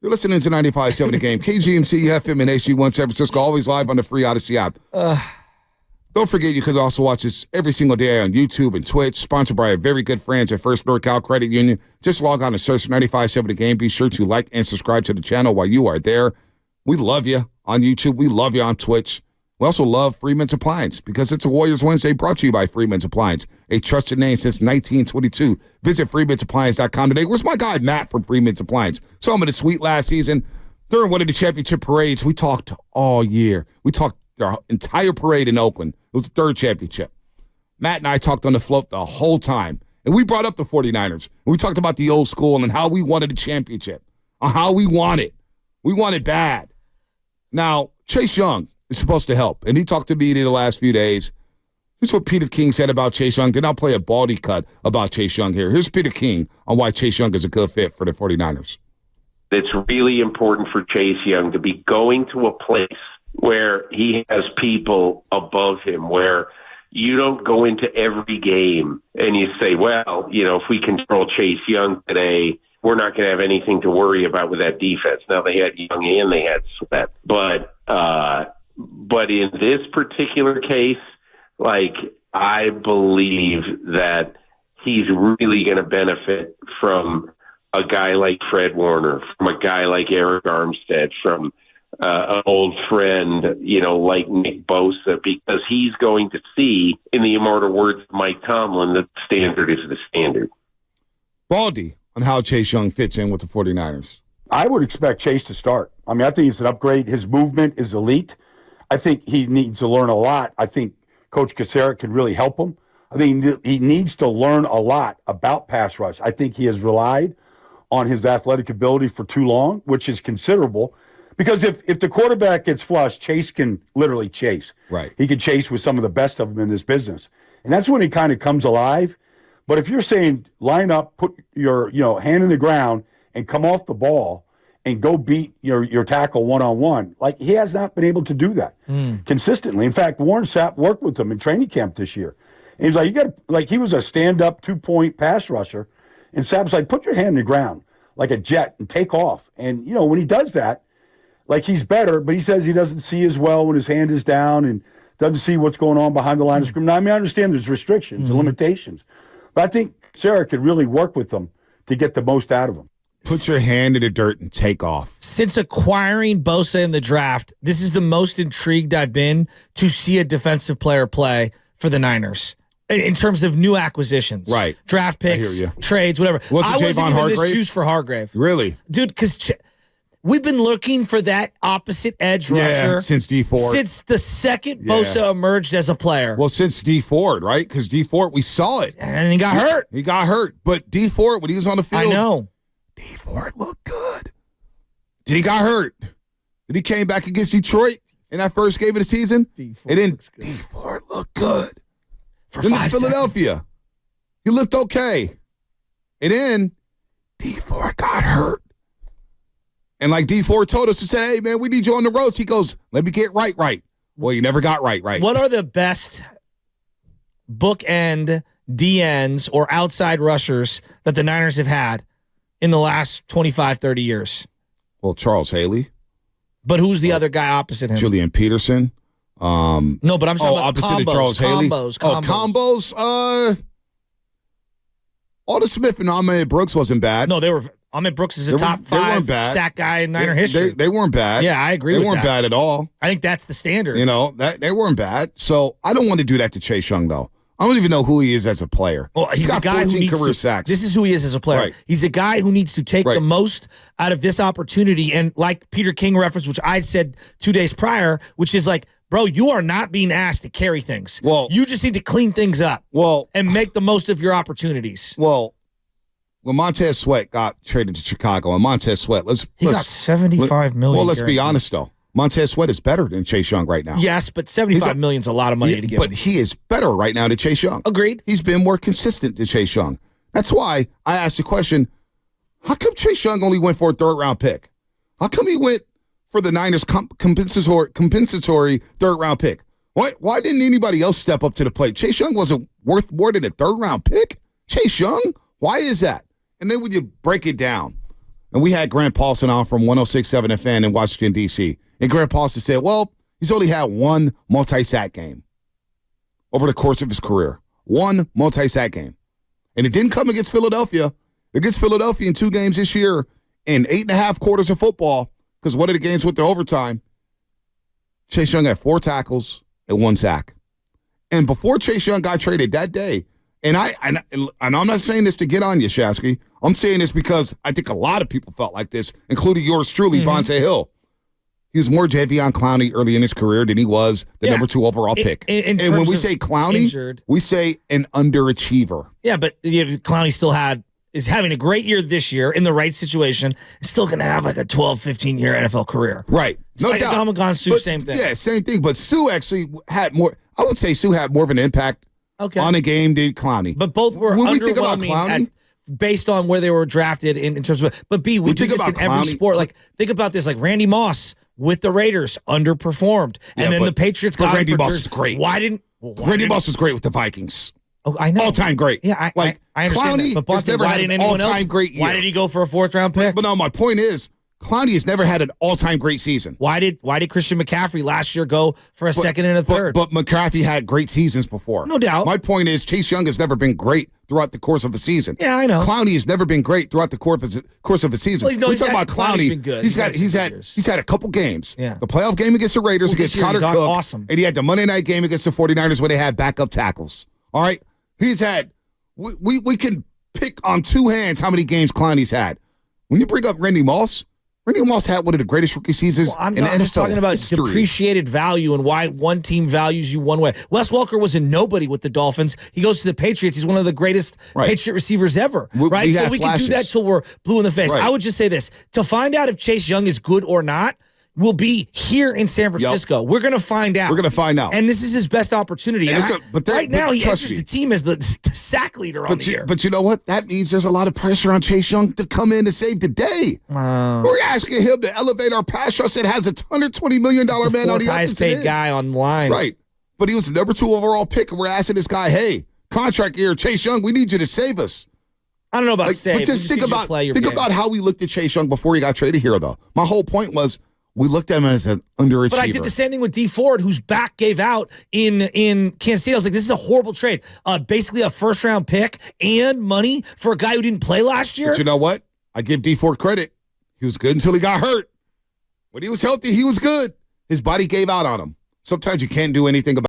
You're listening to 95.7 The Game. KGMC, FM, and AC1 San Francisco, always live on the free Odyssey app. Don't forget, you can also watch us every single day on YouTube and Twitch, sponsored by our very good friends at First NorCal Credit Union. Just log on and search 95.7 The Game. Be sure to like and subscribe to the channel while you are there. We love you on YouTube. We love you on Twitch. We also love Freeman's Appliance because it's a Warriors Wednesday brought to you by Freeman's Appliance, a trusted name since 1922. Visit freemansappliance.com today. Where's my guy, Matt, from Freeman's Appliance? Saw him in the suite last season. During one of the championship parades, we talked all year. We talked the entire parade in Oakland. It was the third championship. Matt and I talked on the float the whole time. And we brought up the 49ers. And we talked about the old school and how we wanted a championship, on how we want it. We want it bad. Now, Chase Young is supposed to help. And he talked to me the last few days. Here's what Peter King said about Chase Young. Then I'll play a baldy cut about Chase Young here. Here's Peter King on why Chase Young is a good fit for the 49ers. It's really important for Chase Young to be going to a place where he has people above him, where you don't go into every game and you say, well, if we control Chase Young today, we're not going to have anything to worry about with that defense. Now, they had Young and they had Sweat. But in this particular case, I believe that he's really going to benefit from a guy like Fred Warner, from a guy like Eric Armstead, from an old friend, like Nick Bosa, because he's going to see, in the immortal words of Mike Tomlin, that the standard is the standard. Baldy on how Chase Young fits in with the 49ers. I would expect Chase to start. I think it's an upgrade. His movement is elite. I think he needs to learn a lot. I think Coach Cassera can really help him. I think he needs to learn a lot about pass rush. I think he has relied on his athletic ability for too long, which is considerable. Because if the quarterback gets flushed, Chase can literally chase. Right. He can chase with some of the best of them in this business. And that's when he kind of comes alive. But if you're saying line up, put your hand in the ground, and come off the ball and go beat your tackle one-on-one, he has not been able to do that consistently. In fact, Warren Sapp worked with him in training camp this year. And he's he was a stand-up 2-point pass rusher. And Sapp's like, put your hand in the ground like a jet and take off. And, when he does that, he's better, but he says he doesn't see as well when his hand is down and doesn't see what's going on behind the line of scrimmage. Now, I understand there's restrictions and limitations, but I think Sarah could really work with them to get the most out of him. Put your hand in the dirt and take off. Since acquiring Bosa in the draft, this is the most intrigued I've been to see a defensive player play for the Niners in terms of new acquisitions. Right. Draft picks, trades, whatever. I wasn't even this juice for Hargrave. Really? Dude, because we've been looking for that opposite edge rusher since D Ford. Since the second Bosa emerged as a player. Well, since D Ford, right? Because D Ford, we saw it. And he got hurt. He got hurt. But D Ford, when he was on the field, I know. D Ford looked good. Did he got hurt? Did he came back against Detroit in that first game of the season? D Ford looked good. For then 5 Philadelphia, seconds. He looked okay. And then D Ford got hurt. And like D Ford told us, to say, hey, man, we need you on the roast. He goes, let me get right. Well, you never got right. What are the best bookend DNs or outside rushers that the Niners have had in the last 25, 30 years? Well, Charles Haley. But who's the other guy opposite him? Julian Peterson. No, but I'm talking about opposite combos, of Charles Haley. Combos. Aldon Smith and Ahmed Brooks wasn't bad. No, Ahmed Brooks is a top 5 sack guy in Niner history. They weren't bad. Yeah, I agree with that. They weren't bad at all. I think that's the standard. They weren't bad. So I don't want to do that to Chase Young, though. I don't even know who he is as a player. Well, he's got a guy 14 who needs career to, sacks. This is who he is as a player. Right. He's a guy who needs to take the most out of this opportunity. And like Peter King referenced, which I said 2 days prior, which is bro, you are not being asked to carry things. Well, you just need to clean things up. Well, and make the most of your opportunities. Well, when Montez Sweat got traded to Chicago, and Montez Sweat, got $75 million. Well, let's be honest though. Montez Sweat is better than Chase Young right now. Yes, but $75 million is a lot of money to give. But he is better right now than Chase Young. Agreed. He's been more consistent than Chase Young. That's why I asked the question, how come Chase Young only went for a third-round pick? How come he went for the Niners' compensatory third-round pick? Why didn't anybody else step up to the plate? Chase Young wasn't worth more than a third-round pick? Chase Young? Why is that? And then when you break it down, And we had Grant Paulson on from 106.7 FM in Washington, D.C. And Grant Paulson said, well, he's only had one multi-sack game over the course of his career. One multi-sack game. And it didn't come against Philadelphia. Against Philadelphia in 2 games this year in 8.5 quarters of football, because one of the games went to overtime. Chase Young had 4 tackles and 1 sack. And before Chase Young got traded that day, and I'm not saying this to get on you, Shasky. I'm saying this because I think a lot of people felt like this, including yours truly, Bonte Hill. He was more Javion Clowney early in his career than he was the number 2 overall pick. And when we say Clowney, we say an underachiever. Yeah, but Clowney still is having a great year this year in the right situation. Still going to have like a 12, 15-year NFL career. Right. No doubt. Dominican Sue, same thing. Yeah, same thing. But Sue actually had more. I would say Sue had more of an impact on a game than Clowney. But both were when we think about Clowney, based on where they were drafted in terms of. But B, we do this in every sport. Like think about this. Like Randy Moss with the Raiders underperformed, and then the Patriots got Randy Moss was great. Randy Moss was great with the Vikings. Oh, I know. All-time great. Yeah, I understand Clowney that. But never why had didn't an anyone else? Great year. Why did he go for a 4th-round pick? But no, my point is, Clowney has never had an all-time great season. Why did Christian McCaffrey last year go for a second and a third? But McCaffrey had great seasons before. No doubt. My point is, Chase Young has never been great throughout the course of a season. Yeah, I know. Clowney has never been great throughout the course of a season. Well, We're talking about Clowney. Been good. He's had a couple games. Yeah. The playoff game against the Raiders against Connor Cook. Awesome. And he had the Monday night game against the 49ers where they had backup tackles. All right? He's had we can pick on 2 hands how many games Clowney's had. When you bring up Randy Moss had one of the greatest rookie seasons in NFL. I'm just talking about history. Depreciated value and why one team values you one way. Wes Welker was a nobody with the Dolphins. He goes to the Patriots. He's one of the greatest Patriot receivers ever. Right? So we can do that till we're blue in the face. Right. I would just say this. To find out if Chase Young is good or not, will be here in San Francisco. Yep. We're going to find out. We're going to find out. And this is his best opportunity. Right now, he enters the team as the sack leader on the year. But you know what? That means there's a lot of pressure on Chase Young to come in to save the day. We're asking him to elevate our pass rush that has a $120 million man on the offensive highest paid guy on the line. Right. But he was the number 2 overall pick, and we're asking this guy, hey, contract year, Chase Young, we need you to save us. I don't know about save. But just think about how we looked at Chase Young before he got traded here, though. My whole point was, we looked at him as an underachiever. But I did the same thing with D Ford, whose back gave out in Kansas City. I was like, this is a horrible trade. Basically a 1st-round pick and money for a guy who didn't play last year. But you know what? I give D Ford credit. He was good until he got hurt. When he was healthy, he was good. His body gave out on him. Sometimes you can't do anything about